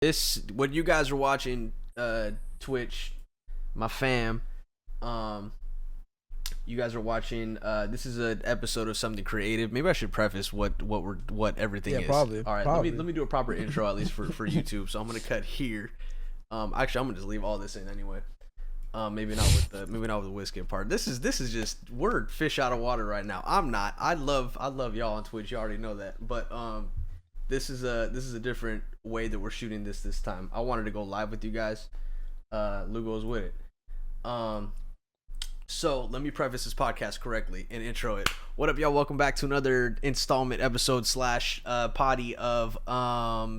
This what you guys are watching, Twitch, my fam. You guys are watching. This is an episode of Something Creative. Maybe I should preface what everything is. Probably. All right, probably. let me do a proper intro at least for YouTube. So I'm gonna cut here. Actually, I'm gonna just leave all this in anyway. Maybe not with the whiskey part. This is just we're fish out of water right now. I'm not. I love y'all on Twitch. You already know that. But this is a different way that we're shooting this time. I wanted to go live with you guys. Lugo's with it. So let me preface this podcast correctly and intro it. What up, y'all? Welcome back to another installment episode / potty of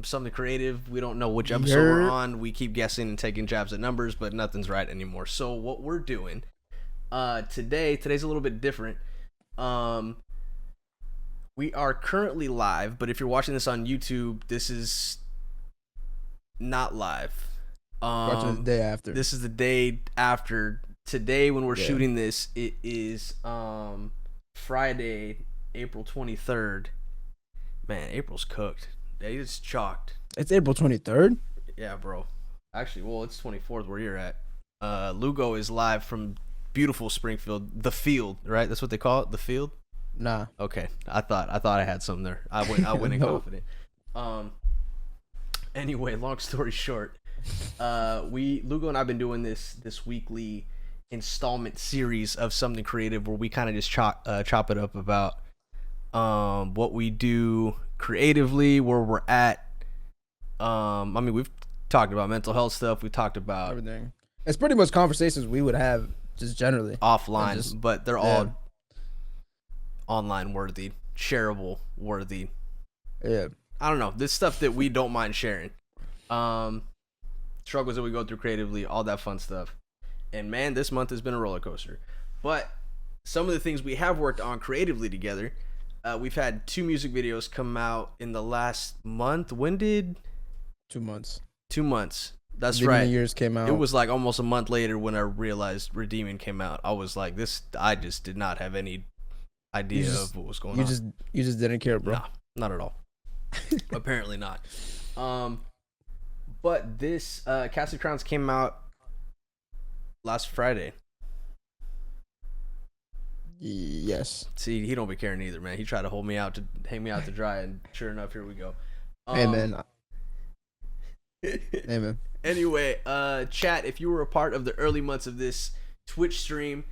Something Creative. We don't know which episode we're on. We keep guessing and taking jabs at numbers, but nothing's right anymore. So what we're doing today's a little bit different. We are currently live, but if you're watching this on YouTube, this is not live. Watching the day after. This is the day after. Today, when we're shooting this, it is Friday, April 23rd. Man, April's cooked. They just chalked. It's April 23rd? Yeah, bro. Actually, well, it's 24th where you're at. Lugo is live from beautiful Springfield. The Field, right? That's what they call it? The Field? Nah. Okay. I thought I had something there. I went in confident. Anyway, long story short, Lugo and I've been doing this weekly installment series of Something Creative where we kind of just chop it up about what we do creatively, where we're at. I mean, we've talked about mental health stuff. We talked about everything. It's pretty much conversations we would have just generally offline, but they're all online worthy, shareable worthy. Yeah. I don't know. This stuff that we don't mind sharing. Struggles that we go through creatively, all that fun stuff. And man, this month has been a roller coaster. But some of the things we have worked on creatively together, we've had 2 music videos come out in the last month. When did? 2 months. 2 months. That's Redeeming right. Years came out. It was like almost a month later when I realized Redeeming came out. I was like, I just did not have any idea of what was going on. You just didn't care, bro. Nah, not at all. Apparently not. But this Castle Crowns came out last Friday. Yes. See, he don't be caring either, man. He tried to hang me out to dry, and sure enough, here we go. Amen. Amen. Anyway, chat, if you were a part of the early months of this Twitch stream,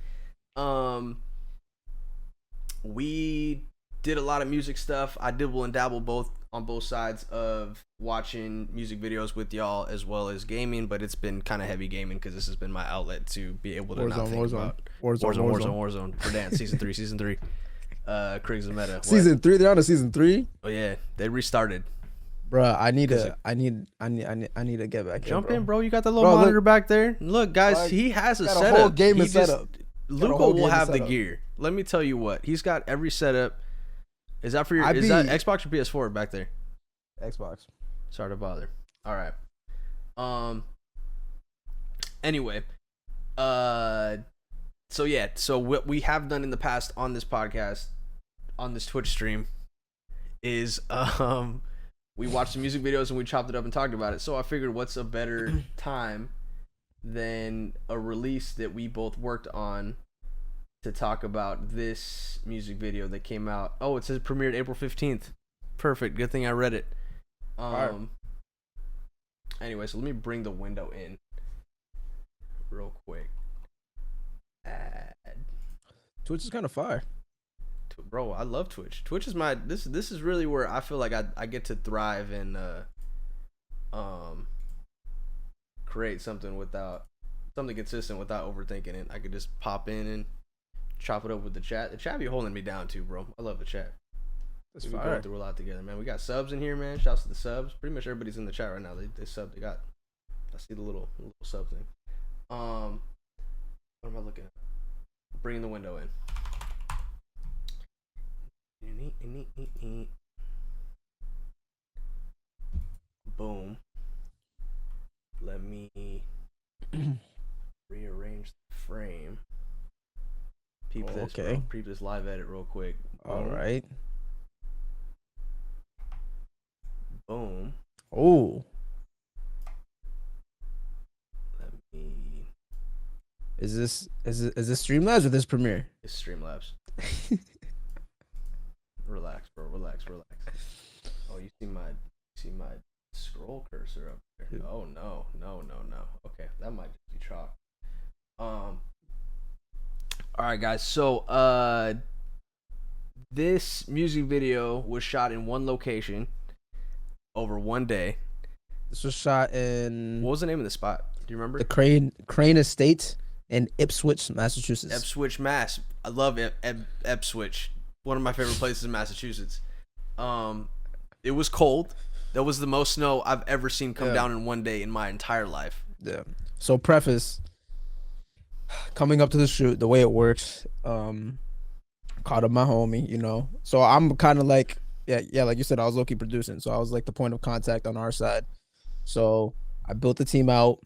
we did a lot of music stuff. I dibble and dabble on both sides of watching music videos with y'all as well as gaming, but it's been kind of heavy gaming because this has been my outlet to be able to not think about Warzone. Verdansk season 3. Kriegs of Meta. Season 3. They're on to season 3. Oh yeah, they restarted. Bruh, I need to get back. Jump in, bro. You got the little monitor back there. Look, guys, he has a setup. A whole game setup. Lugo will have the gear. Let me tell you what. He's got every setup. Is that for your? Is that Xbox or PS4 back there? Xbox. Sorry to bother. All right. Anyway. So yeah. So what we have done in the past on this podcast, on this Twitch stream, is we watched the music videos and we chopped it up and talked about it. So I figured, what's a better time than a release that we both worked on to talk about this music video that came out. Oh, it says it premiered April 15th. Perfect. Good thing I read it. Anyway, so let me bring the window in real quick. Add. Twitch is kind of fire. Bro, I love Twitch. Twitch is my this is really where I feel like I get to thrive and create something consistent without overthinking it. I could just pop in and chop it up with the chat. The chat be holding me down too, bro. I love the chat. That's We're going through a lot together, man. We got subs in here, man. Shouts to the subs. Pretty much everybody's in the chat right now. They sub. They got. I see the little sub thing. What am I looking at? Bringing the window in. Boom. Let me rearrange the frame. Peep this, okay. Bro. Peep this live edit real quick. All right. Boom. Oh. Is this Streamlabs or this Premiere? It's Streamlabs. Relax, bro. Relax. Oh, you see my scroll cursor up there. Oh no. Okay, that might just be chalk. All right, guys. So this music video was shot in one location over one day. This was shot in, what was the name of the spot? Do you remember? The Crane Estate in Ipswich, Massachusetts. Ipswich, Mass. I love Ipswich. One of my favorite places in Massachusetts. It was cold. That was the most snow I've ever seen come down in one day in my entire life. Yeah. So preface, coming up to the shoot, the way it works, caught up my homie, you know. So I'm kind of like, yeah, like you said, I was low-key producing. So I was like the point of contact on our side. So I built the team out.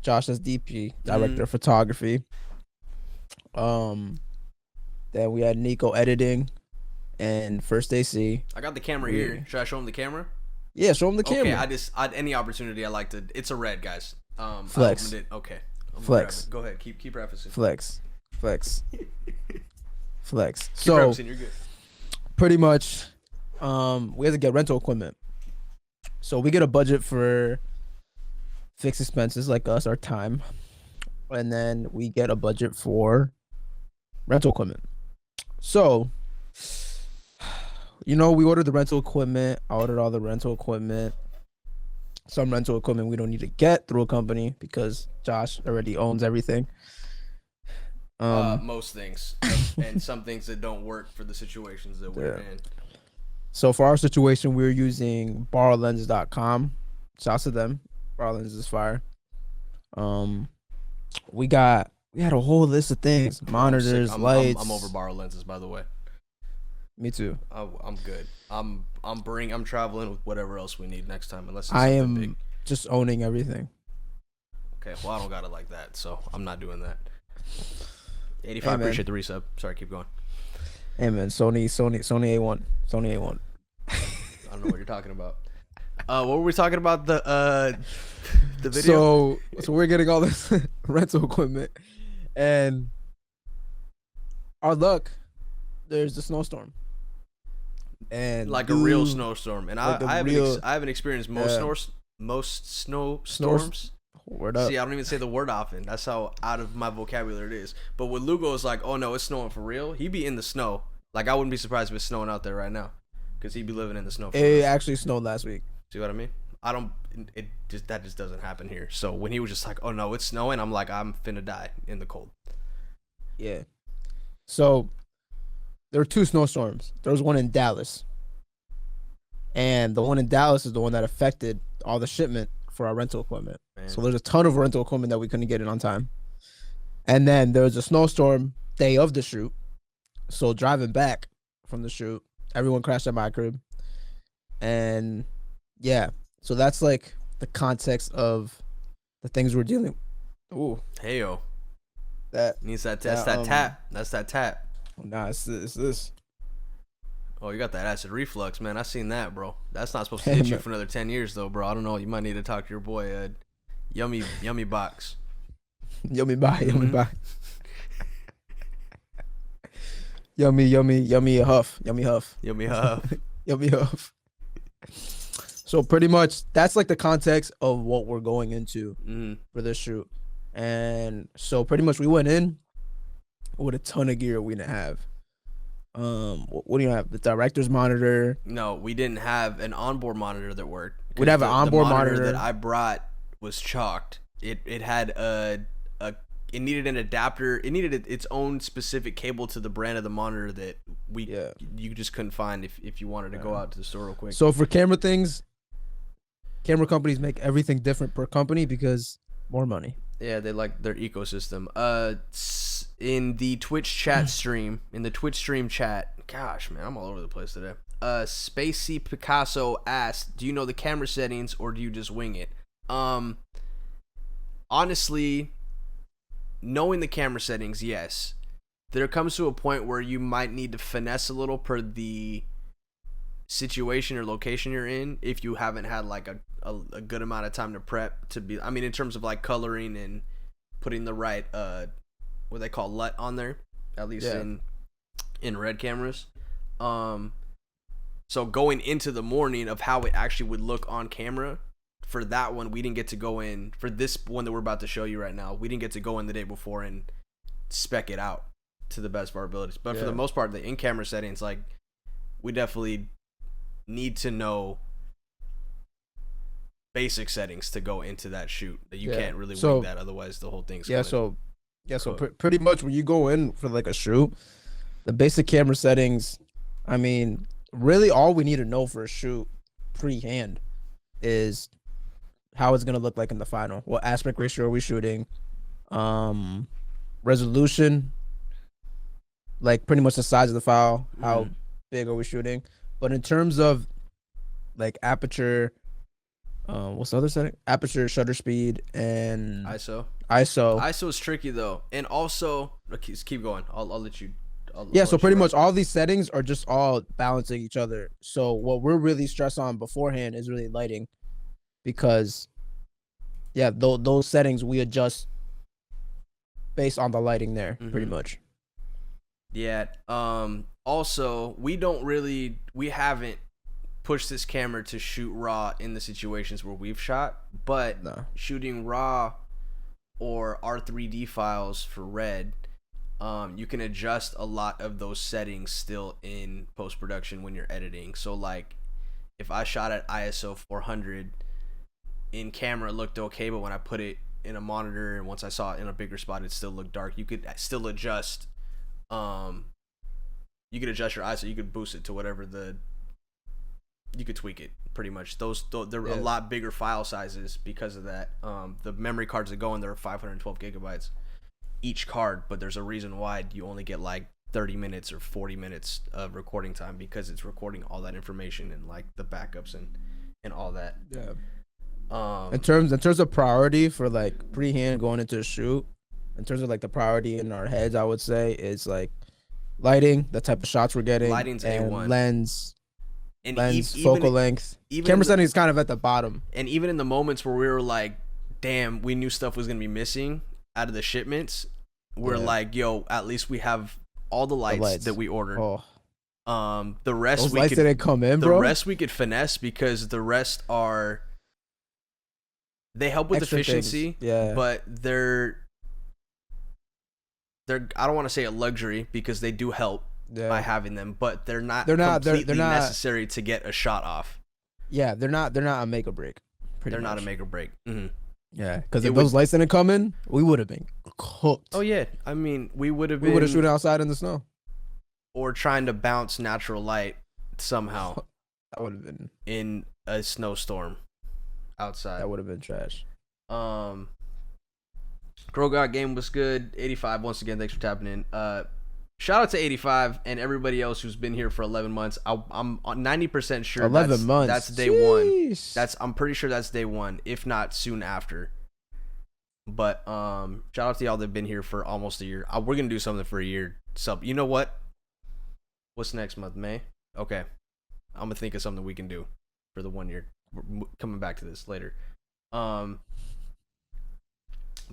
Josh as DP, director of photography. Then we had Nico editing and First AC. I got the camera here. Should I show him the camera? Yeah, show him the camera. Okay, any opportunity I like to. It's a red, guys. Flex. I opened it. Okay. Flex. Go ahead. Keep prefacing. Flex. Keep So prefacing, you're good. pretty much, we had to get rental equipment. So we get a budget for fixed expenses like us, our time, and then we get a budget for rental equipment. So, you know, we ordered the rental equipment. I ordered all the rental equipment. Some rental equipment we don't need to get through a company because Josh already owns everything. Most things, and some things that don't work for the situations that we're in. So for our situation, we're using borrowlenses.com. Shouts to them. Borrowlenses is fire. We had a whole list of things: monitors, lights. I'm over borrow lenses, by the way. Me too. I'm good. I'm traveling with whatever else we need next time, unless it's I something am big. just owning everything. Okay, well I don't got it like that, so I'm not doing that. 85, hey, appreciate the resub. Sorry, keep going. Hey man, Sony A1. I don't know what you're talking about. What were we talking about? The So video. we're getting all this rental equipment, and our luck, there's the snowstorm, and like a real snowstorm, and like I haven't experienced most snowstorms. Word up. See, I don't even say the word often. That's how out of my vocabulary it is. But when Lugo is like, "Oh no, it's snowing for real," he be in the snow. Like I wouldn't be surprised if it's snowing out there right now, because he'd be living in the snow. It actually snowed last week. See what I mean? That just doesn't happen here. So when he was just like, "Oh no, it's snowing," I'm like, I'm finna die in the cold. Yeah. So there were two snowstorms. There was one in Dallas, and the one in Dallas is the one that affected all the shipment for our rental equipment. Man. So there's a ton of rental equipment that we couldn't get in on time. And then there was a snowstorm day of the shoot. So driving back from the shoot, everyone crashed at my crib. And yeah, so that's like the context of the things we're dealing with. Ooh. Hey yo. That needs that tap. That's that tap. Nah, it's this. Oh, you got that acid reflux, man. I seen that, bro. That's not supposed to hit you for another 10 years, though, bro. I don't know. You might need to talk to your boy, Yummy Box. Yummy Huff. Yummy Huff. So pretty much, that's like the context of what we're going into for this shoot. And so pretty much we went in with a ton of gear we didn't have. What do you have? The director's monitor? No, we didn't have an onboard monitor that worked. We'd have an onboard monitor that I brought was chalked. It had it needed an adapter. It needed its own specific cable to the brand of the monitor that you just couldn't find if you wanted to go out to the store real quick. So for camera things, camera companies make everything different per company because more money. Yeah, they like their ecosystem. In the Twitch chat stream, chat, gosh, man, I'm all over the place today. Spacey Picasso asked, "Do you know the camera settings or do you just wing it?" Honestly, knowing the camera settings, yes. There comes to a point where you might need to finesse a little per the situation or location you're in if you haven't had like a good amount of time to prep to be, I mean, in terms of like coloring and putting the right what they call LUT on there, at least in Red cameras. So going into the morning of how it actually would look on camera, for that one we didn't get to go in. For this one that we're about to show you right now, we didn't get to go in the day before and spec it out to the best of our abilities. But for the most part, the in-camera settings, like, we definitely need to know basic settings to go into that shoot. That you can't really wing that, otherwise the whole thing's so pretty much when you go in for like a shoot, the basic camera settings, I mean, really all we need to know for a shoot pre-hand is how it's gonna look like in the final. What aspect ratio are we shooting? Resolution, like pretty much the size of the file, how big are we shooting? But in terms of like aperture, what's the other setting? Aperture, shutter speed, and ISO. ISO is tricky though, and also keep going. I'll let you. So pretty much all these settings are just all balancing each other. So what we're really stressed on beforehand is really lighting, because those settings we adjust based on the lighting there, pretty much. Yeah. Also, we haven't pushed this camera to shoot raw in the situations where we've shot, but shooting raw or R3D files for Red, you can adjust a lot of those settings still in post-production when you're editing. So like, if I shot at ISO 400, in camera it looked okay, but when I put it in a monitor and once I saw it in a bigger spot, it still looked dark. You could still adjust. You could adjust your ISO. You could boost it to whatever you could tweak it pretty much. They're a lot bigger file sizes because of that. The memory cards that go in there are 512 gigabytes each card, but there's a reason why you only get like 30 minutes or 40 minutes of recording time, because it's recording all that information and like the backups and all that. In terms of priority for like pre-hand going into the shoot, in terms of like the priority in our heads, I would say is like lighting, the type of shots we're getting, lighting's and A1. lens, focal length. Camera setting is kind of at the bottom. And even in the moments where we were like, damn, we knew stuff was gonna be missing out of the shipments, we're like, yo, at least we have all the lights that we ordered. The rest those lights didn't come in, bro. The rest we could finesse, because the rest they help with extra efficiency, but they're I don't want to say a luxury, because they do help by having them, but they're not completely necessary to get a shot off. Yeah, they're not a make or break. They're not a make or break. Yeah, because if those lights didn't come in, we would have been cooked. Oh yeah, I mean, we would have shooting outside in the snow, or trying to bounce natural light somehow. That would have been in a snowstorm outside. That would have been trash. Girl God game was good. 85, once again, thanks for tapping in. Shout out to 85 and everybody else who's been here for 11 months. I'm 90% sure 11 months. That's day one. I'm pretty sure that's day one, if not soon after. But shout out to y'all that've been here for almost a year. We're gonna do something for a year. So you know what? What's next month? May? Okay. I'm gonna think of something we can do for the 1 year. We're coming back to this later.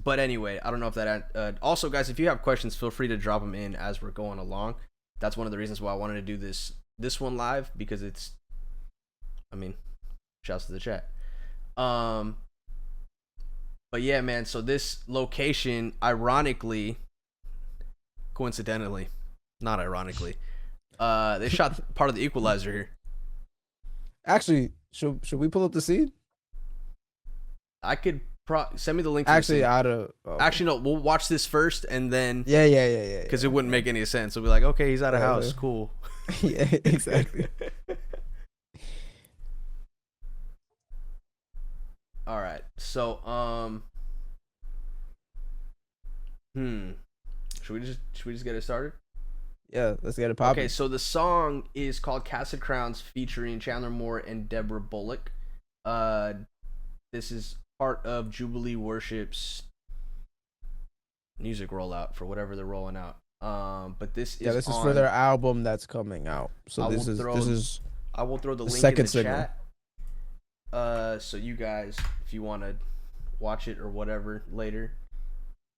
But anyway, I don't know if that also, guys, if you have questions, feel free to drop them in as we're going along. That's one of the reasons why I wanted to do this one live, because it's, I mean, shouts to the chat. But yeah, man, so this location, coincidentally, not ironically, they shot part of the Equalizer here. Actually, should we pull up the scene? I could send me the link. Actually, actually, no. We'll watch this first, and then yeah. Because it wouldn't make any sense. We'll be like, okay, he's out of house, cool. Yeah, exactly. All right, so should we just get it started? Yeah, let's get it popping. Okay, so the song is called Casted Crowns, featuring Chandler Moore and Deborah Bullock. This is part of Jubilee Worship's music rollout for whatever they're rolling out. But this is for their album that's coming out. So this is I will throw the link second in the signal. Chat. So you guys, if you want to watch it or whatever later,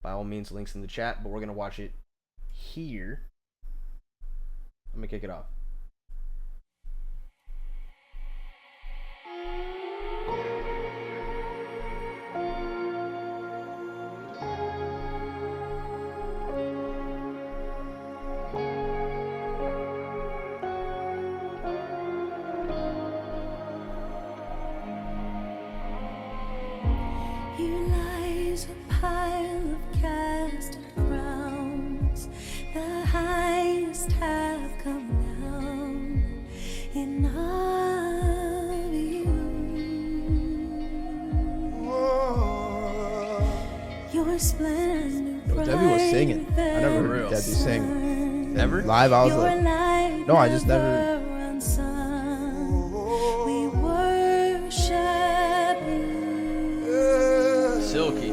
by all means, links in the chat. But we're gonna watch it here. Let me kick it off. Here lies a pile of cast crowns. The highest have come down in honor of you. Your splendor. Yo, Debbie was singing. I never heard Real. Debbie sing. Ever? Live, I was like, no, I just never. We worship you. Silky.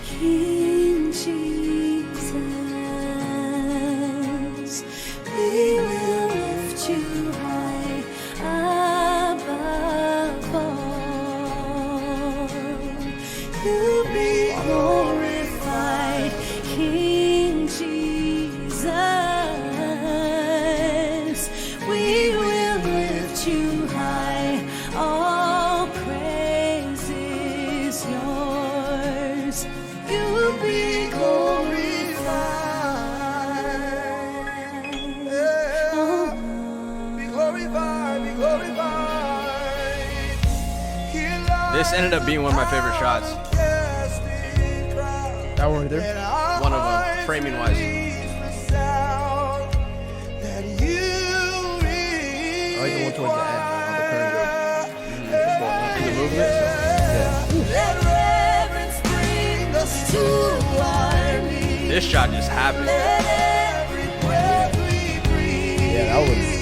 King Jesus, we will lift you high above all. You be glorified, King Jesus. We will lift you high. All praise is yours. You be glorified. Be glorified, be glorified. This ended up being one of my favorite shots. That one right there. One of them, framing wise. I like the one towards the end. On the current In the movement. Let reverence bring us to our knees. This shot just happened. Let every breath we breathe. Yeah, that was.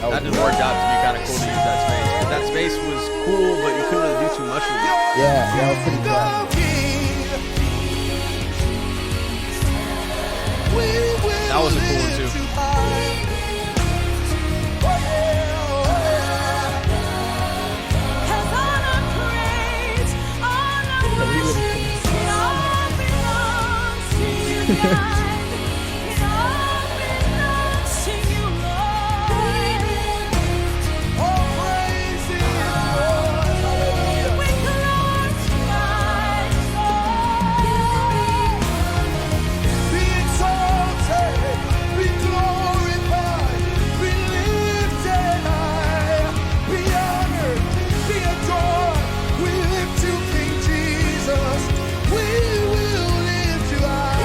That just worked out to be kind of cool to use that space. 'Cause that space was cool, but you couldn't really do too much with it. Yeah, that was pretty fun. That was a cool one too. Cause honor, praise, honor, worship, it all belongs to you, God. It all belongs to you, Lord. We glorify you, Be exalted, be glorified, be lifted high, be honored, be adored. We lift you, King Jesus. We will lift you high.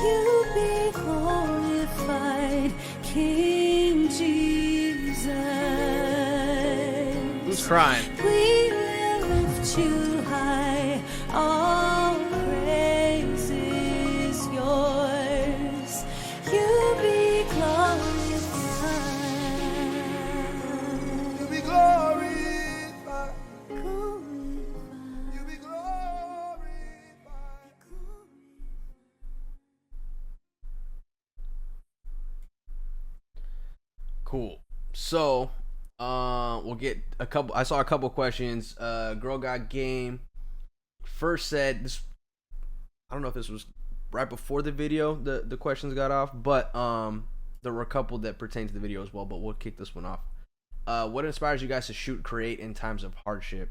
You be glorified, King Jesus. Who's crying? We will lift you high. All praise is yours. You be glorified. You be glorified. Glorified. You be glorified. Cool. So, we'll get a couple. I saw a couple questions. Girl got game. First said this. I don't know if this was right before the video. The questions got off, but there were a couple that pertain to the video as well. But we'll kick this one off. What inspires you guys to shoot, create in times of hardship?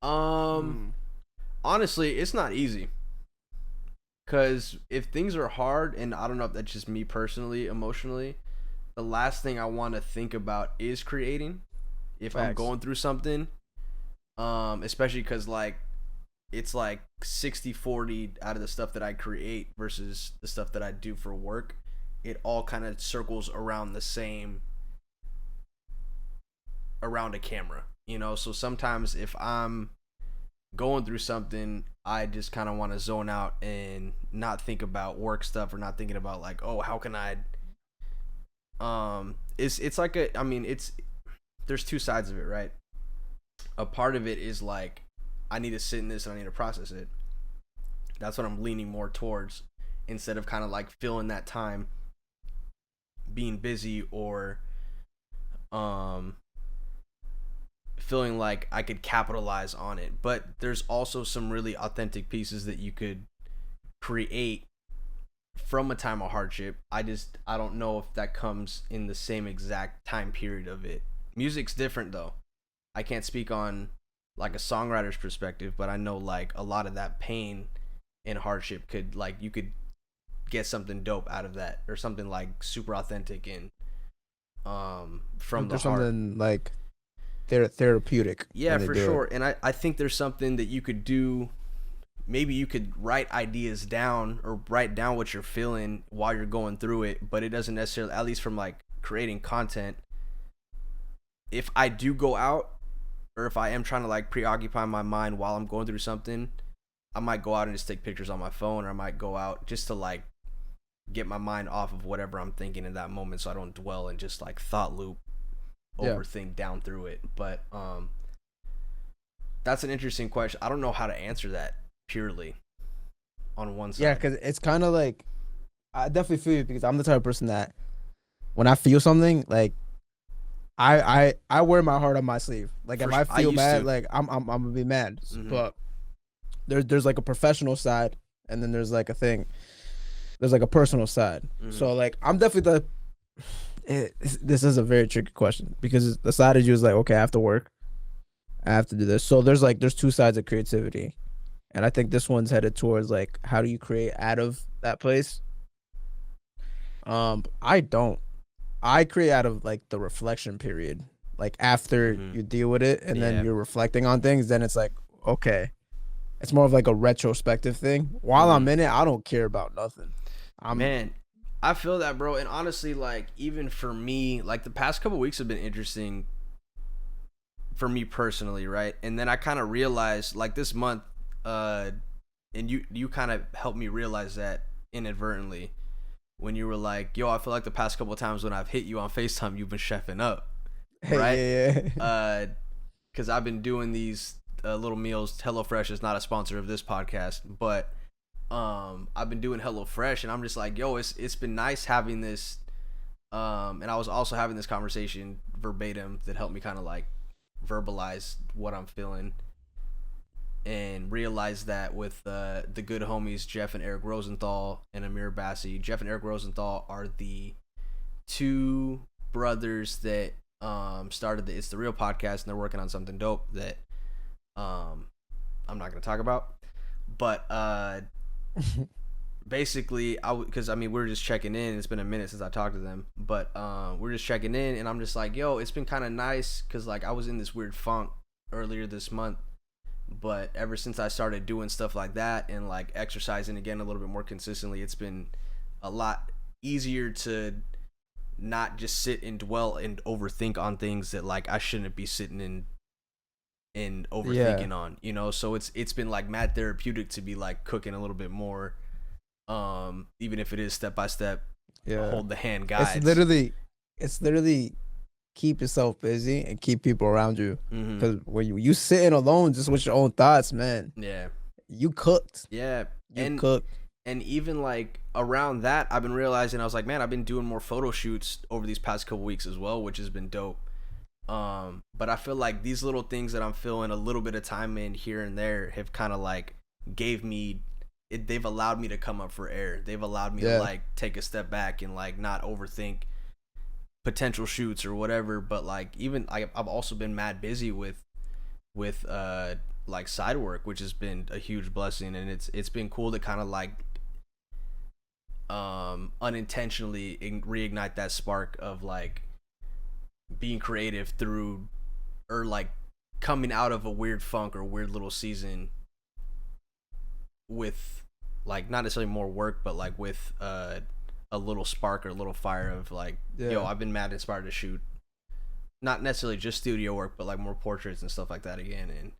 Honestly, it's not easy. Cause if things are hard, and I don't know if that's just me personally, emotionally, the last thing I want to think about is creating. If I'm Facts. going through something, especially because like it's like 60-40 out of the stuff that I create versus the stuff that I do for work. It all kind of circles around the same, around a camera, you know. So sometimes if I'm going through something, I just kind of want to zone out and not think about work stuff, or not thinking about like, oh, how can I it's like a, I mean, it's, there's two sides of it, right? A part of it is like, I need to sit in this and I need to process it. That's what I'm leaning more towards, instead of kind of like filling that time being busy, or feeling like I could capitalize on it. But there's also some really authentic pieces that you could create from a time of hardship. I don't know if that comes in the same exact time period of it. Music's different though. I can't speak on like a songwriter's perspective, but I know like a lot of that pain and hardship could, like, you could get something dope out of that, or something like super authentic and from the There's heart. something like therapeutic. Yeah, when they for do it. sure. And I think there's something that you could do. Maybe you could write ideas down, or write down what you're feeling while you're going through it, but it doesn't necessarily, at least from like creating content, if I do go out, or if I am trying to like preoccupy my mind while I'm going through something, I might go out and just take pictures on my phone, or I might go out just to like get my mind off of whatever I'm thinking in that moment, so I don't dwell and just like thought loop, overthink down through it. But that's an interesting question. I don't know how to answer that purely on one side. Yeah, because it's kind of like, I definitely feel it, because I'm the type of person that when I feel something, like I wear my heart on my sleeve. Like if I I feel used mad, to. like I'm gonna be mad. Mhm. But there's like a professional side, and then there's like a personal side. Mhm. So like I'm definitely this is a very tricky question, because the side of you is like, okay, I have to work, I have to do this. So there's two sides of creativity. And I think this one's headed towards like, how do you create out of that place? I create out of like the reflection period. Like after Mhm. you deal with it, and Yeah. then you're reflecting on things, then it's like, okay. It's more of like a retrospective thing. While I'm in it, I don't care about nothing. Man, I feel that, bro. And honestly, like, even for me, like the past couple weeks have been interesting for me personally, right? And then I kind of realized, like, this month, and you kind of helped me realize that inadvertently, when you were like, yo, I feel like the past couple of times when I've hit you on FaceTime, you've been chefing up, right? Yeah. Because I've been doing these little meals. HelloFresh is not a sponsor of this podcast, but I've been doing HelloFresh, and I'm just like, yo, it's been nice having this, and I was also having this conversation verbatim that helped me kind of like verbalize what I'm feeling, and realize that with the good homies Jeff and Eric Rosenthal and Amir Bassi. Jeff and Eric Rosenthal are the two brothers that started the It's the Real podcast, and they're working on something dope that I'm not gonna talk about, but basically because I mean, we're just checking in. It's been a minute since I talked to them, but we're just checking in, and I'm just like, yo, it's been kind of nice, because like I was in this weird funk earlier this month, But ever since I started doing stuff like that and like exercising again a little bit more consistently, it's been a lot easier to not just sit and dwell and overthink on things that like I shouldn't be sitting and overthinking on, you know. So it's been like mad therapeutic to be like cooking a little bit more, even if it is step by step, hold the hand guides. It's literally keep yourself busy and keep people around you, because when you sitting alone just with your own thoughts, man, you cooked. You cooked. And even like around that, I've been realizing, I was like, man, I've been doing more photo shoots over these past couple weeks as well, which has been dope. But I feel like these little things that I'm filling a little bit of time in here and there have kind of like they've allowed me to come up for air. They've allowed me to like take a step back and like not overthink potential shoots or whatever. But like even I've also been mad busy with like side work, which has been a huge blessing, and it's been cool to kind of like unintentionally reignite that spark of like being creative through, or like coming out of a weird funk or weird little season with like not necessarily more work, but like with a little spark or a little fire of like, yo, I've been mad inspired to shoot not necessarily just studio work, but like more portraits and stuff like that again. And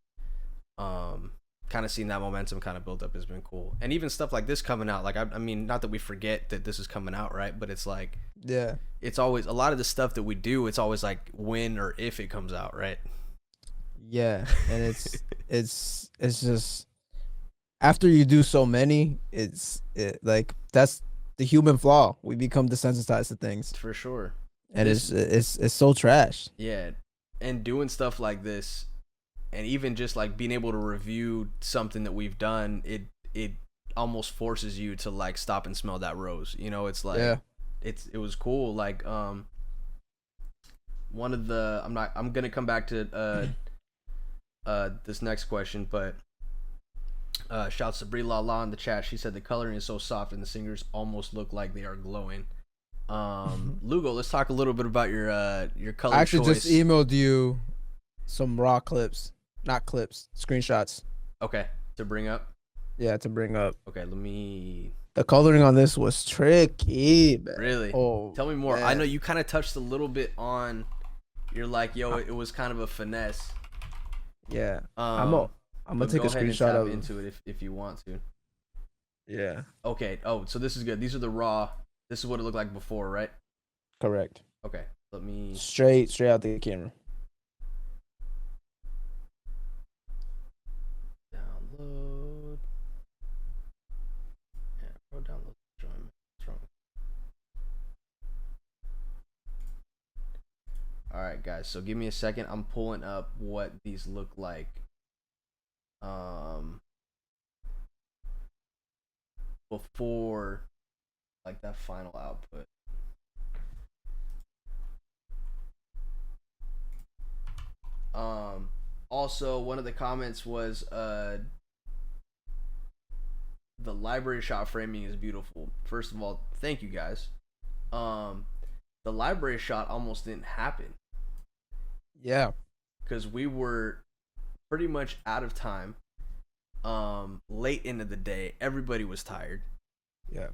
kind of seeing that momentum kind of build up has been cool. And even stuff like this coming out, like I mean, not that we forget that this is coming out, right? But it's like, it's always a lot of the stuff that we do, it's always like when or if it comes out, right? And it's just after you do so many, like that's the human flaw. We become desensitized to things, for sure. And it's so trash. And doing stuff like this, and even just like being able to review something that we've done, it almost forces you to like stop and smell that rose, you know. It's like it was cool. Like one of the I'm gonna come back to this next question, but shouts to Brie La La in the chat. She said the coloring is so soft and the singers almost look like they are glowing. Lugo, let's talk a little bit about your color choice. I actually just emailed you some raw screenshots. Okay, to bring up. Okay, let me. The coloring on this was tricky, man. Really? Oh, tell me more. Man. I know you kind of touched a little bit on. You're like, yo, it was kind of a finesse. Yeah. I'm gonna take a screenshot of into it if you want to. Yeah. Okay. Oh, so this is good. These are the raw. This is what it looked like before, right? Correct. Okay. Let me straight out the camera. Download. Yeah, bro, download. What's wrong? All right, guys. So give me a second. I'm pulling up what these look like. Before like that final output. Also one of the comments was the library shot framing is beautiful. First of all, thank you guys. The library shot almost didn't happen. Yeah. Because we were pretty much out of time. Late into the day, everybody was tired. Yeah.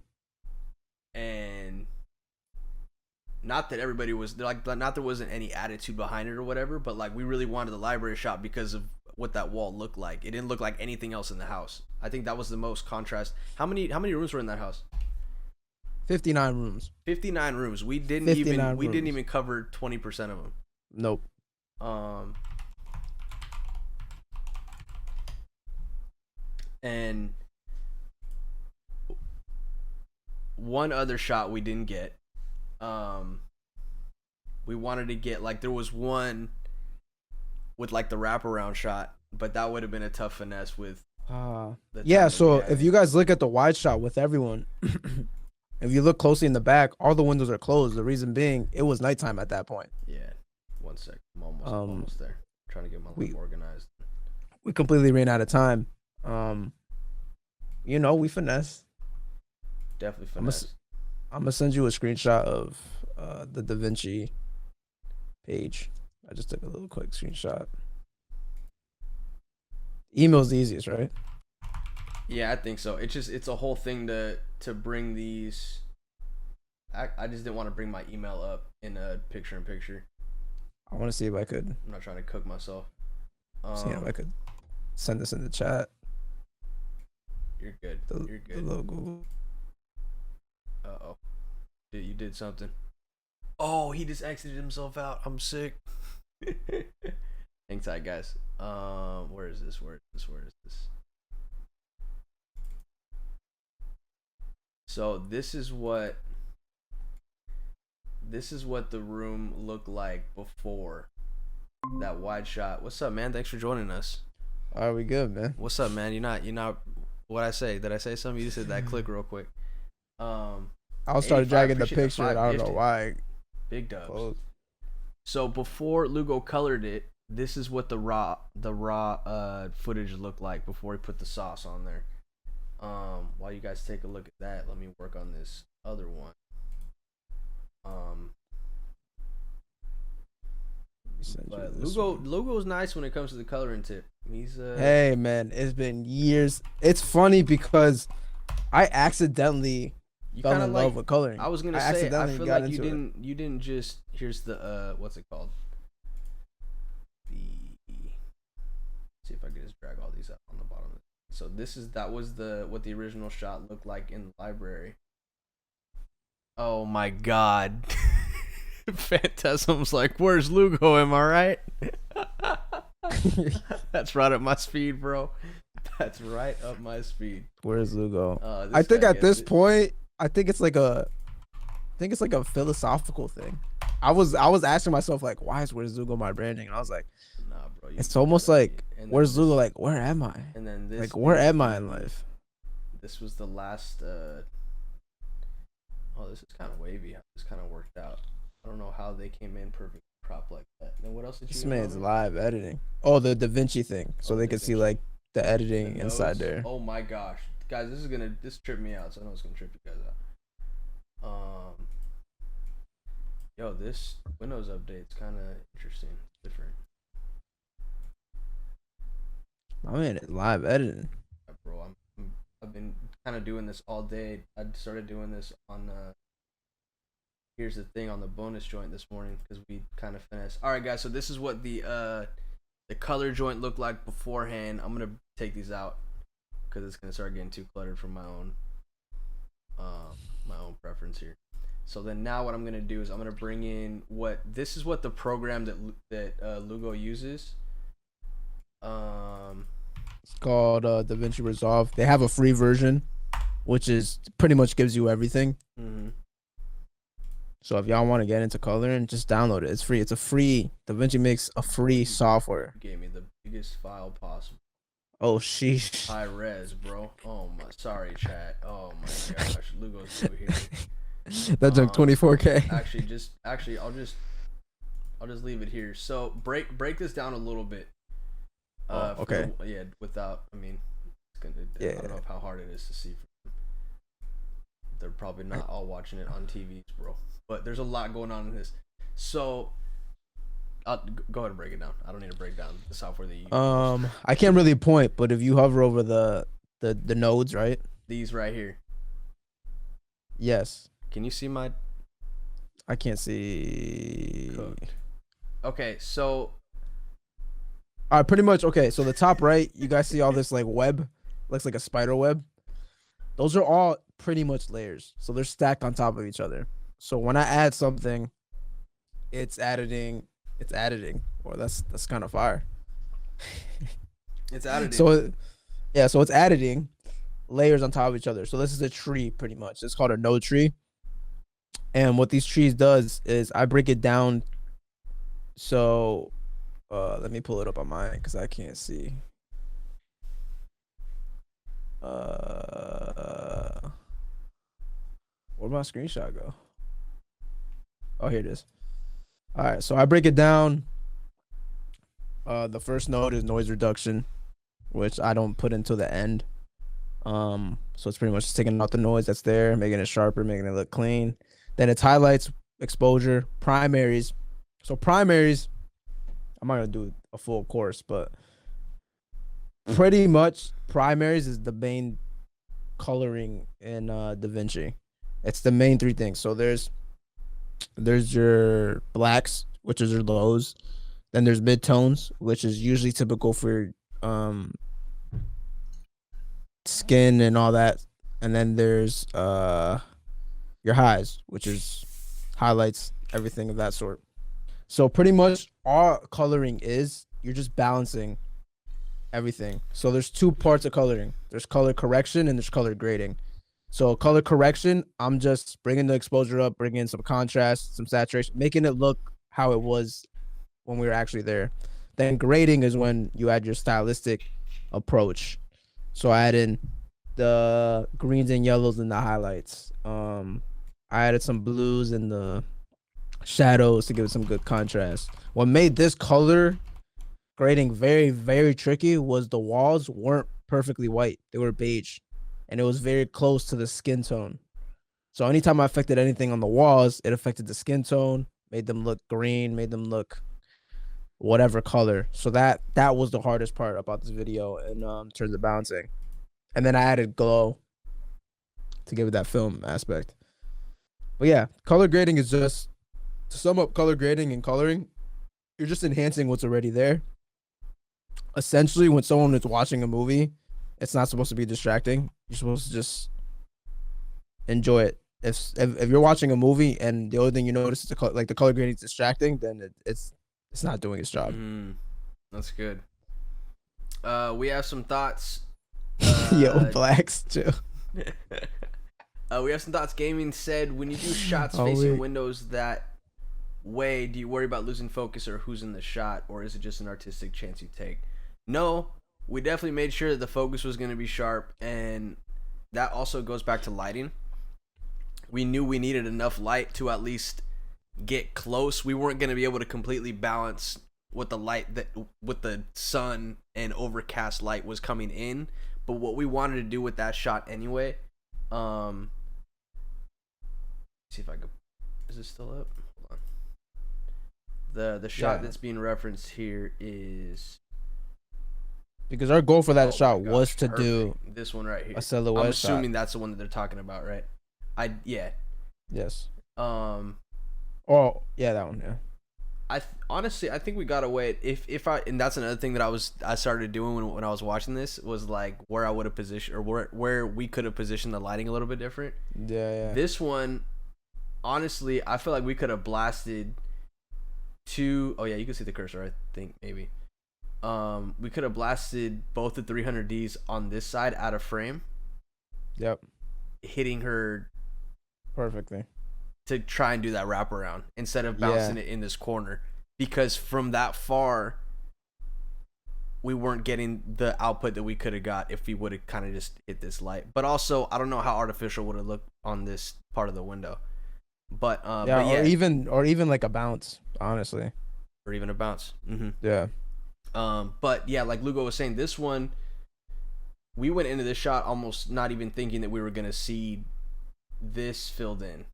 And not that everybody was like, not there wasn't any attitude behind it or whatever, but like we really wanted the library shot because of what that wall looked like. It didn't look like anything else in the house. I think that was the most contrast. How many rooms were in that house? 59 rooms. 59 rooms. We didn't even cover 20% of them. Nope. And one other shot we didn't get. We wanted to get like there was one with like the wraparound shot, but that would have been a tough finesse with. Yeah. So if you guys look at the wide shot with everyone, if you look closely in the back, all the windows are closed. The reason being, it was nighttime at that point. Yeah. 1 sec. I'm almost there. I'm trying to get my life organized. We completely ran out of time. You know, we finesse. Definitely finesse. I'm gonna send you a screenshot of the DaVinci page. I just took a little quick screenshot. Email's the easiest, right? Yeah, I think so. It's a whole thing to bring these. I just didn't want to bring my email up in a picture-in-picture. I want to see if I could I'm not trying to cook myself. see if I could send this in the chat. You're good. You're The good. logo. Uh-oh. You did something. Oh, he just exited himself out. I'm sick. Hang tight, guys. Where is this? Where is this? So this is what the room looked like before that wide shot. What's up, man? Thanks for joining us. Are we good, man? What's up, man? You're not what I say. Did I say something? You just said that click real quick. I'll start 85, dragging the appreciate the picture. And I don't know 550. why. Big dubs. Close. So before Lugo colored it, this is what the raw footage looked like before he put the sauce on there. While you guys take a look at that, let me work on this other one. But Lugo's nice when it comes to the coloring tip. He's Hey man, it's been years. It's funny because I accidentally you fell kind of in like love with coloring. I was gonna I say I accidentally feel got like into it. you didn't just here's the what's it called, the see if I can just drag all these up on the bottom. So that was what the original shot looked like in the library. Oh my god. Phantasm's like, where's Lugo? Am I right? That's right up my speed, bro. That's right up my speed. Where's Lugo? This I think guy at gets this it. point, I think it's like a philosophical thing. I was asking myself like, why is Where's Lugo my branding? And I was like, Nah, bro. it's almost like where's Lugo? Like, where am I? And then this. Like, where is am I in the- life? This was the last. Oh, this is kind of wavy. How this kind of worked out. I don't know how they came in perfect crop like that. Then what else did you? This get man's on it? live editing. Oh, the Da Vinci thing, so Oh, they Da could see Vinci. like the The editing inside notes. there. Oh my gosh, guys, this tripped me out. So I know it's gonna trip you guys out. Yo, this Windows update's kind of interesting, different. My man is live editing. Bro, I've been kind of doing this all day. I started doing this on here's the thing on the bonus joint this morning because we kind of finessed. All right, guys, so this is what the color joint looked like beforehand. I'm gonna take these out because it's gonna start getting too cluttered for my own preference here. So then now what I'm gonna do is I'm gonna bring in this is what the program that Lugo uses. It's called Da Vinci Resolve. They have a free version, which is pretty much gives you everything. Mm-hmm. So if y'all want to get into coloring, just download it. It's free. It's a free. Da Vinci makes a free software. Gave me the biggest file possible. Oh sheesh. High res, bro. Oh my, sorry, chat. Oh my gosh, Lugo's over here. That junk 24K. Actually, I'll just leave it here. So break this down a little bit. Okay. Without, I mean, it's gonna. I Yeah. don't know how hard it is to see. They're probably not all watching it on TVs, bro. But there's a lot going on in this. So, go ahead and break it down. I don't need to break down the software that you use. I can't really point, but if you hover over the nodes, right? These right here. Yes. Can you see my? I can't see. Cooked. Okay, so All right, pretty much. Okay, so the top right, you guys see all this like web, looks like a spider web. Those are all pretty much layers, so they're stacked on top of each other. So when I add something, it's editing. Well, that's kind of fire. it's added. So so it's editing layers on top of each other. So this is a tree pretty much. It's called a node tree. And what these trees does is I break it down. So let me pull it up on mine because I can't see. Where'd my screenshot go? Oh, here it is. All right, so I break it down. The first node is noise reduction, which I don't put until the end. So it's pretty much just taking out the noise that's there, making it sharper, making it look clean. Then it's highlights, exposure, primaries. So primaries, I'm not gonna do a full course, but pretty much primaries is the main coloring in Da Vinci. It's the main three things. So there's your blacks, which is your lows. Then there's midtones, which is usually typical for um skin and all that. And then there's your highs, which is highlights, everything of that sort. So pretty much all coloring is you're just balancing everything. So there's two parts of coloring. There's color correction and there's color grading. So color correction, I'm just bringing the exposure up, bringing in some contrast, some saturation, making it look how it was when we were actually there. Then grading is when you add your stylistic approach. So I add in the greens and yellows in the highlights. I added some blues in the shadows to give it some good contrast. What made this color grading very, very tricky was the walls weren't perfectly white. They were beige. And it was very close to the skin tone. So anytime I affected anything on the walls, it affected the skin tone, made them look green, made them look whatever color. So that was the hardest part about this video in terms of balancing. And then I added glow to give it that film aspect. But yeah, color grading is just, to sum up color grading and coloring, you're just enhancing what's already there. Essentially, when someone is watching a movie, it's not supposed to be distracting. You're supposed to just enjoy it. If you're watching a movie and the only thing you notice is the color grading is distracting, then it's not doing its job. That's good. We have some thoughts. Yo, blacks too. We have some thoughts. Gaming said, when you do shots facing windows that way, do you worry about losing focus or who's in the shot, or is it just an artistic chance you take? No, we definitely made sure that the focus was going to be sharp, and that also goes back to lighting. We knew we needed enough light to at least get close. We weren't going to be able to completely balance with the light with the sun and overcast light was coming in, but what we wanted to do with that shot anyway, see if I could, is it still up? Hold on. The shot that's being referenced here is, because our goal for that shot was to perfect. do This one right here. a silhouette. I'm assuming shot. that's the one that they're talking about, right? Yes. Oh yeah, that one. Yeah. Honestly, I think we got away. And that's another thing that I started doing when I was watching this, was like where I would have positioned, or where we could have positioned the lighting a little bit different. Yeah. This one, honestly, I feel like we could have blasted two. Oh yeah, you can see the cursor. I think maybe. We could have blasted both the 300Ds on this side out of frame. Yep. Hitting her perfectly to try and do that wraparound instead of bouncing it in this corner, because from that far we weren't getting the output that we could have got if we would have kind of just hit this light. But also, I don't know how artificial would have looked on this part of the window. But or even like a bounce, honestly, or even a bounce. Yeah. But yeah, like Lugo was saying, this one, we went into this shot almost not even thinking that we were gonna see this filled in,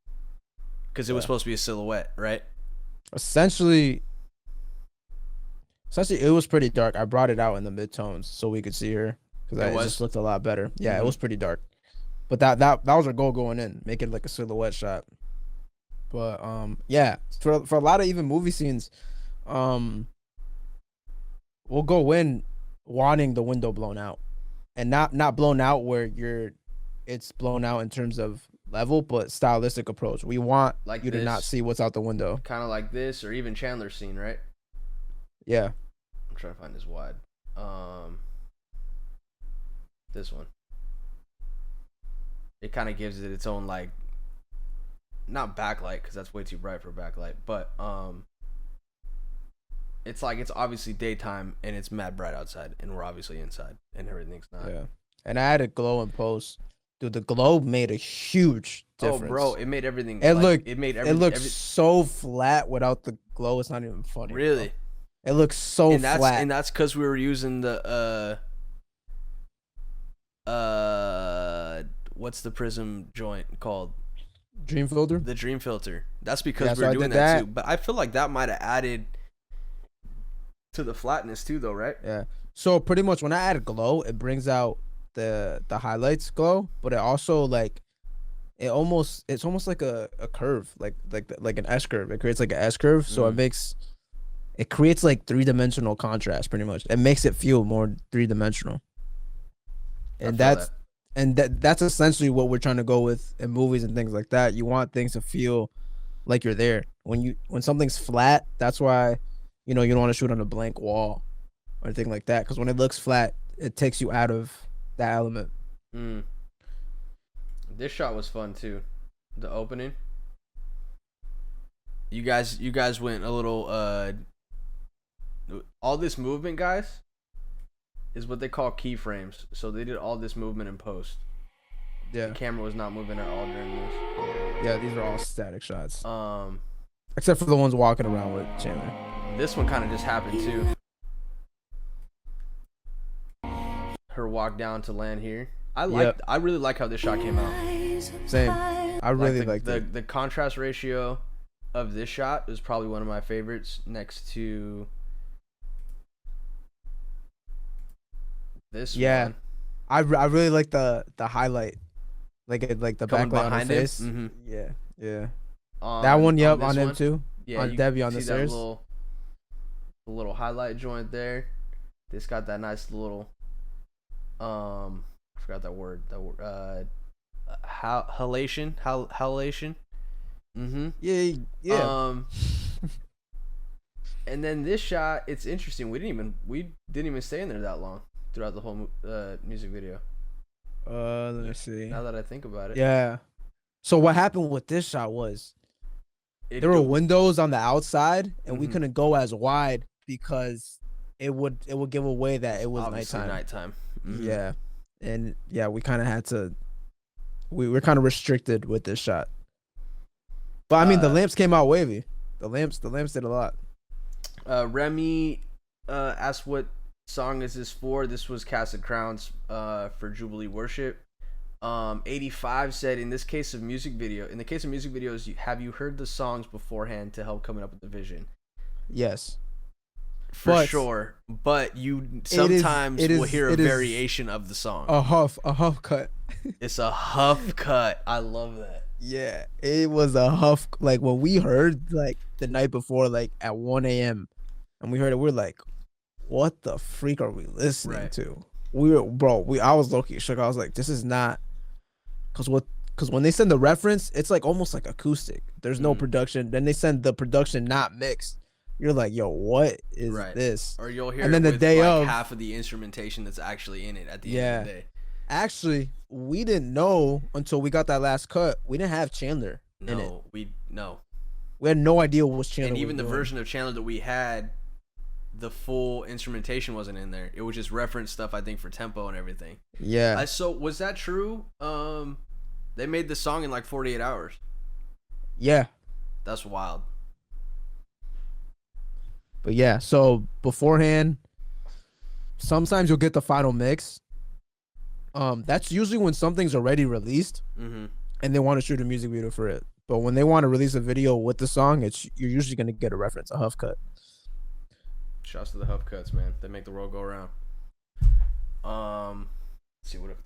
because it was supposed to be a silhouette, right? Essentially it was pretty dark. I brought it out in the midtones so we could see her, because it just looked a lot better. Yeah, it was pretty dark, but that was our goal going in, make it like a silhouette shot. But yeah, for a lot of even movie scenes, we'll go in wanting the window blown out, and not blown out where it's blown out in terms of level, but stylistic approach. We want like you to not see what's out the window, kind of like this, or even Chandler's scene, right? Yeah, I'm trying to find this wide. This one, it kind of gives it its own, like, not backlight, because that's way too bright for backlight, but it's like, it's obviously daytime and it's mad bright outside, and we're obviously inside and everything's not. Yeah, and I had a glow in post. Dude, the glow made a huge difference. Oh, bro, it made everything. It looked so flat without the glow. It's not even funny. Really? Bro. It looks so flat. And that's because we were using the what's the prism joint called? Dream filter. The dream filter. That's because we were doing that too. But I feel like that might have added to the flatness too, though, right? Yeah. So pretty much when I add glow, it brings out the highlights glow, but it also like it's almost like a curve, like an S curve. It creates like an S curve, so it creates like 3-dimensional contrast pretty much. It makes it feel more 3-dimensional. And that's essentially what we're trying to go with in movies and things like that. You want things to feel like you're there. When something's flat, that's why you don't want to shoot on a blank wall or anything like that, because when it looks flat, it takes you out of that element. This shot was fun too. The opening. You guys went a little all this movement, guys, is what they call keyframes. So they did all this movement in post. Yeah. The camera was not moving at all during this. Yeah, these are all static shots. Except for the ones walking around with Chandler. This one kind of just happened too. Her walk down to land here. I really like how this shot came out. Same. I really like the contrast ratio of this shot is probably one of my favorites, next to this one. I really like the highlight, like the Coming backlight on her behind him? face. Mhm. Yeah. That one, yep, on him one. too. Yeah, on you Debbie can on the see that stairs. little highlight joint there. This got that nice little I forgot that word. Halation. Halation. Yeah. And then this shot, it's interesting. We didn't even stay in there that long throughout the whole music video. Let me see. Now that I think about it. Yeah. So what happened with this shot was there were windows on the outside, and we couldn't go as wide because it would give away that it was obviously nighttime. Yeah. And yeah, we kind of had to. We were kind of restricted with this shot. But I mean, the lamps came out wavy. The lamps did a lot. Remy asked what song is this for. This was Casted Crowns for Jubilee Worship. 85 said, in the case of music videos, have you heard the songs beforehand to help coming up with the vision? Yes. For sure. But you sometimes will hear a variation of the song. A huff cut. It's a huff cut. I love that. Yeah, it was a huff. Like when we heard like the night before, like at 1 a.m. and we heard it, we're like, what the freak are we listening to? I was low-key shook. I was like, this is not, because when they send the reference, it's like almost like acoustic. There's no production. Then they send the production not mixed. You're like, yo, what is this? Or you'll hear and then it the with day like of half of the instrumentation that's actually in it at the end of the day. Actually, we didn't know until we got that last cut. We didn't have Chandler in it. We had no idea what was Chandler. And even was the doing. version of Chandler that we had, the full instrumentation wasn't in there. It was just reference stuff, I think, for tempo and everything. Yeah. So was that true? They made the song in like 48 hours. Yeah. That's wild. But yeah, so beforehand, sometimes you'll get the final mix. That's usually when something's already released, and they want to shoot a music video for it. But when they want to release a video with the song, you're usually gonna get a reference, a huff cut. Shouts to the huff cuts, man. They make the world go around. Let's see what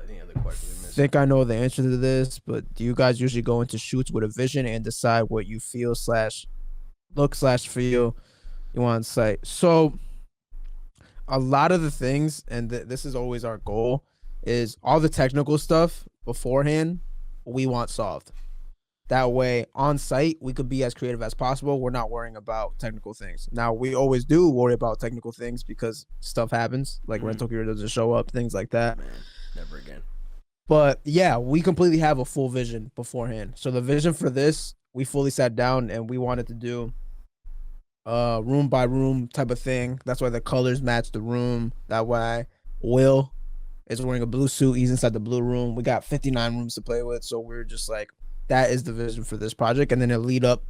any other questions we missed. I think I know the answer to this, but do you guys usually go into shoots with a vision and decide what you feel / feel you want on site? So a lot of the things, and this is always our goal, is all the technical stuff beforehand we want solved. That way on site we could be as creative as possible. We're not worrying about technical things. Now we always do worry about technical things because stuff happens, like rental gear doesn't show up, things like that. Man, never again. But yeah, we completely have a full vision beforehand. So the vision for this, we fully sat down and we wanted to do room by room type of thing. That's why the colors match the room. That way Will is wearing a blue suit. He's inside the blue room. We got 59 rooms to play with. So we're just like, that is the vision for this project. And then it'll lead up,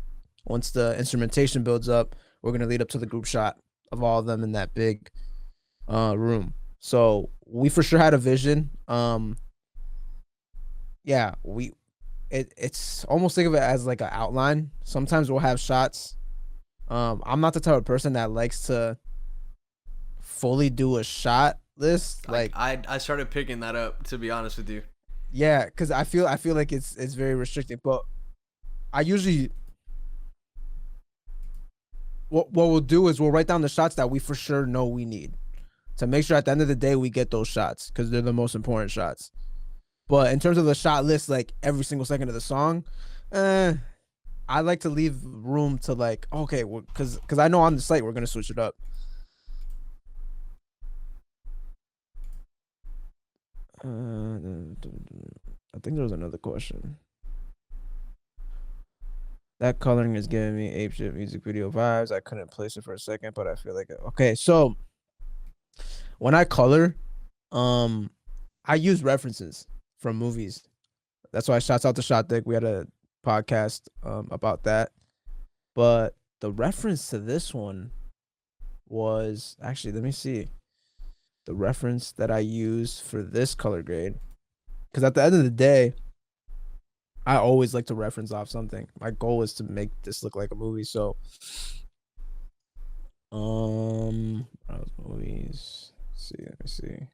once the instrumentation builds up, we're going to lead up to the group shot of all of them in that big room. So we for sure had a vision. Yeah, it's almost, think of it as like an outline. Sometimes we'll have shots. I'm not the type of person that likes to fully do a shot list, like I started picking that up, to be honest with you. yeah, because I feel like it's very restricting. But I usually what we'll do is we'll write down the shots that we for sure know we need to make sure at the end of the day we get those shots because they're the most important shots. But in terms of the shot list, like every single second of the song, I like to leave room to like, okay, because I know on the site we're gonna switch it up. I think there was another question. That coloring is giving me apeshit music video vibes. I couldn't place it for a second, but I feel like okay. So when I color, I use references from movies. That's why shouts out to Shot Dick. We had a podcast about that. But the reference to this one was actually, let me see. The reference that I use for this color grade. Because at the end of the day, I always like to reference off something. My goal is to make this look like a movie. So movies. Let me see.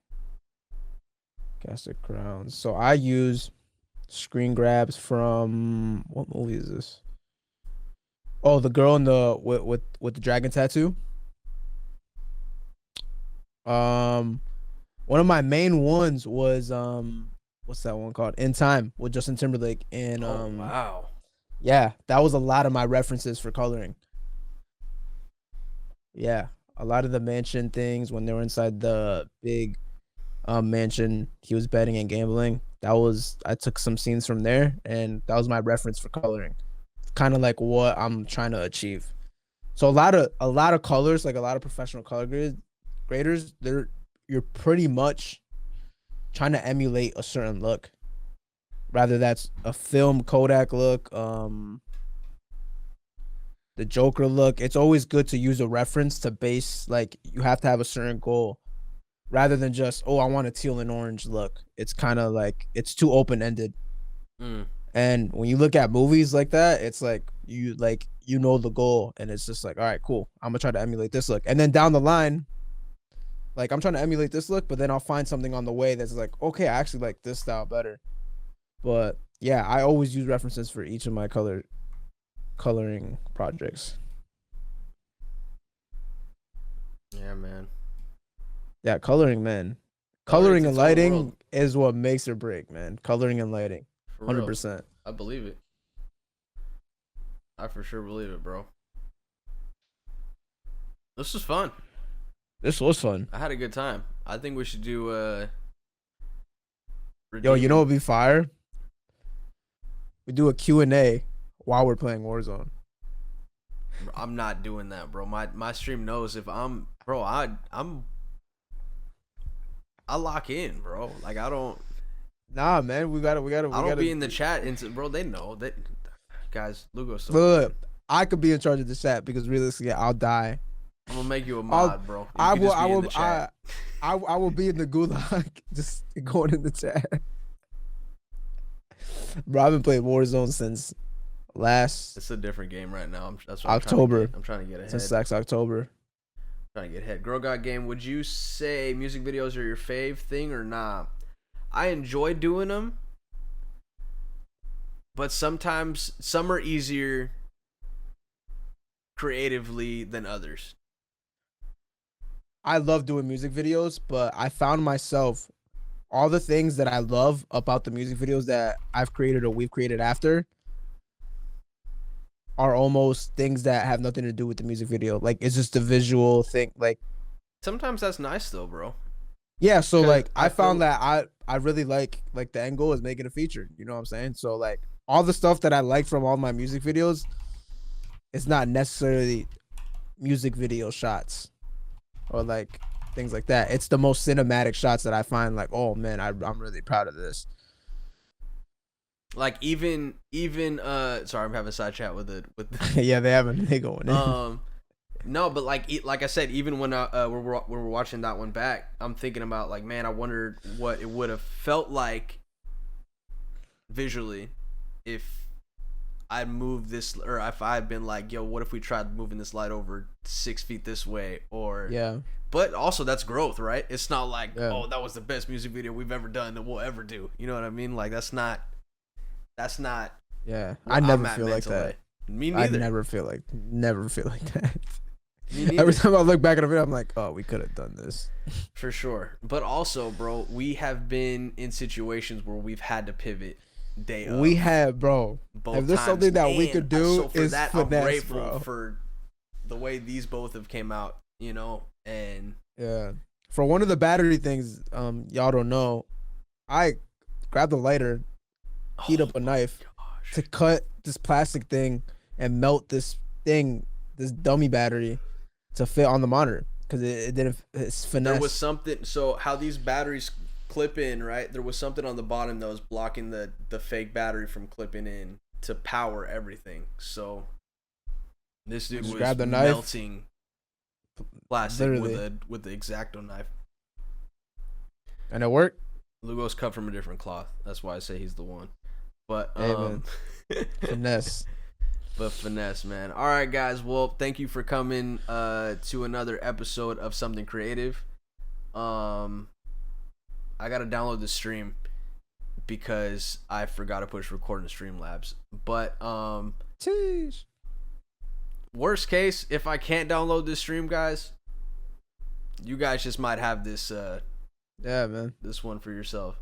Casted Crowns. So I use screen grabs from what movie is this? Oh, the girl in the with the dragon tattoo. One of my main ones was what's that one called? In Time with Justin Timberlake and wow. Yeah, that was a lot of my references for coloring. Yeah, a lot of the mansion things when they were inside the big mansion, he was betting and gambling. I took some scenes from there, and that was my reference for coloring. Kind of like what I'm trying to achieve. So a lot of colors, like a lot of professional color graders, you're pretty much trying to emulate a certain look. Rather that's a film Kodak look, the Joker look. It's always good to use a reference to base, like you have to have a certain goal rather than just, oh, I want a teal and orange look. It's kind of like it's too open-ended. And when you look at movies like that, it's like you know the goal, and it's just like, all right, cool, I'm gonna try to emulate this look. And then down the line, like I'm trying to emulate this look, but then I'll find something on the way that's like, okay, I actually like this style better. But yeah, I always use references for each of my coloring projects. Yeah, man. Yeah, coloring, man. Coloring's Coloring and its own lighting world. is what makes or break, man. Coloring and lighting. For real. 100%. I believe it. I for sure believe it, bro. This was fun. This was fun. I had a good time. I think we should do Yo, you know what would be fire? We do a Q&A while we're playing Warzone. I'm not doing that, bro. My stream knows if I'm, bro, I lock in, bro. Like I don't. Nah, man, we gotta. I don't be in the chat, and bro, they know that. Guys, Lugo's. Look, I could be in charge of the chat because realistically, I'll die. I'm gonna make you a mod, bro. I will be in the gulag, just going in the chat. Bro, I've been playing Warzone since last It's a different game right now. That's what October. I'm trying to get ahead. Since last October. Trying to get ahead. Girl God Game, would you say music videos are your fave thing or nah? I enjoy doing them, but sometimes some are easier creatively than others. I love doing music videos, but I found myself all the things that I love about the music videos that I've created or we've created after are almost things that have nothing to do with the music video. Like it's just a visual thing. Like sometimes that's nice though, bro. Yeah, so like I found feel- that I really like the end goal is making a feature. You know what I'm saying? So like all the stuff that I like from all my music videos, it's not necessarily music video shots or like things like that. It's the most cinematic shots that I find like, oh man, I'm really proud of this. Like even sorry, I'm having a side chat with Yeah, they haven't. They going in. No, but like I said, even when we're watching that one back, I'm thinking about like, man, I wondered what it would have felt like visually if I'd move this, or if I had been like, yo, what if we tried moving this light over 6 feet this way, or Yeah. But also that's growth, right? It's not like, Yeah. oh, that was the best music video we've ever done that we'll ever do. You know what I mean? Like that's not. Yeah. where I never I'm at feel like mentally. that. Me I neither. never feel like that. Me neither. Every time I look back at a video, I'm like, oh, we could have done this. For sure. But also, bro, we have been in situations where we've had to pivot day of. We have, bro. both If there's times. something that we And could do, so for is that, I'm finesse, grateful bro. for the way these both have came out, you know, and Yeah. For one of the battery things, y'all don't know, I grabbed a lighter, heat up a knife gosh. to cut this plastic thing and melt this dummy battery to fit on the monitor because it didn't. It's finesse. There was something. So how these batteries clip in, right? There was something on the bottom that was blocking the fake battery from clipping in to power everything. So this dude Just was grab the knife. melting plastic Literally. with the X-Acto knife. And it worked. Lugo's cut from a different cloth. That's why I say he's the one. But Hey, man. Finesse. but finesse, man. All right, guys. Well, thank you for coming to another episode of Something Creative. I gotta download the stream because I forgot to push record in Streamlabs. But Jeez. worst case, if I can't download this stream, guys, you guys just might have this Yeah, man. this one for yourself.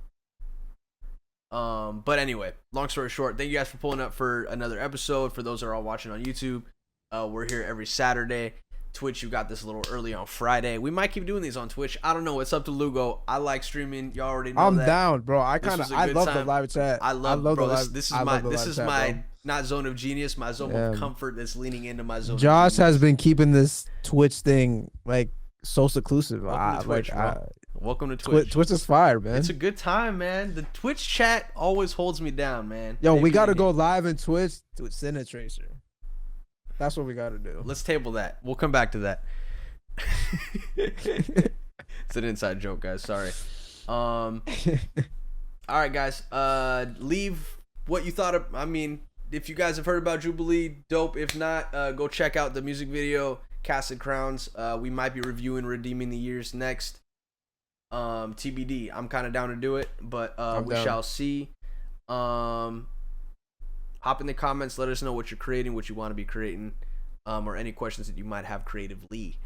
But anyway, long story short, thank you guys for pulling up for another episode. For those that are all watching on YouTube, we're here every Saturday. Twitch, you got this a little early on Friday. We might keep doing these on Twitch. I don't know. It's up to Lugo. I like streaming. Y'all already know I'm that. down, bro. I This was a I good love time. the live chat. I love the bro. live. This is I my love the live chat, bro. not zone of genius. My zone Yeah. of comfort that's leaning into my zone. Josh of has genius. been keeping this Twitch thing like so seclusive. Welcome to Twitch, bro. Welcome to Twitch. Twitch is fire, man. It's a good time, man. The Twitch chat always holds me down, man. Yo, They we be gotta in go it. live in Twitch to send a tracer. That's what we gotta do. Let's table that. We'll come back to that. It's an inside joke, guys. Sorry. All right, guys. Leave what you thought of. I mean, if you guys have heard about Jubilee, dope. If not, go check out the music video, Casted Crowns. We might be reviewing Redeeming the Years next. TBD. I'm kind of down to do it, but we down. shall see. Hop in the comments. Let us know what you're creating, what you want to be creating, or any questions that you might have creatively.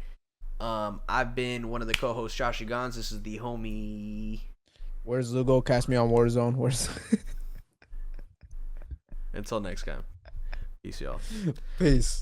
I've been one of the co-hosts, Josh Gons. This is the homie. Where's Lugo? Cast me on Warzone. Where's Until next time. Peace, y'all. Peace.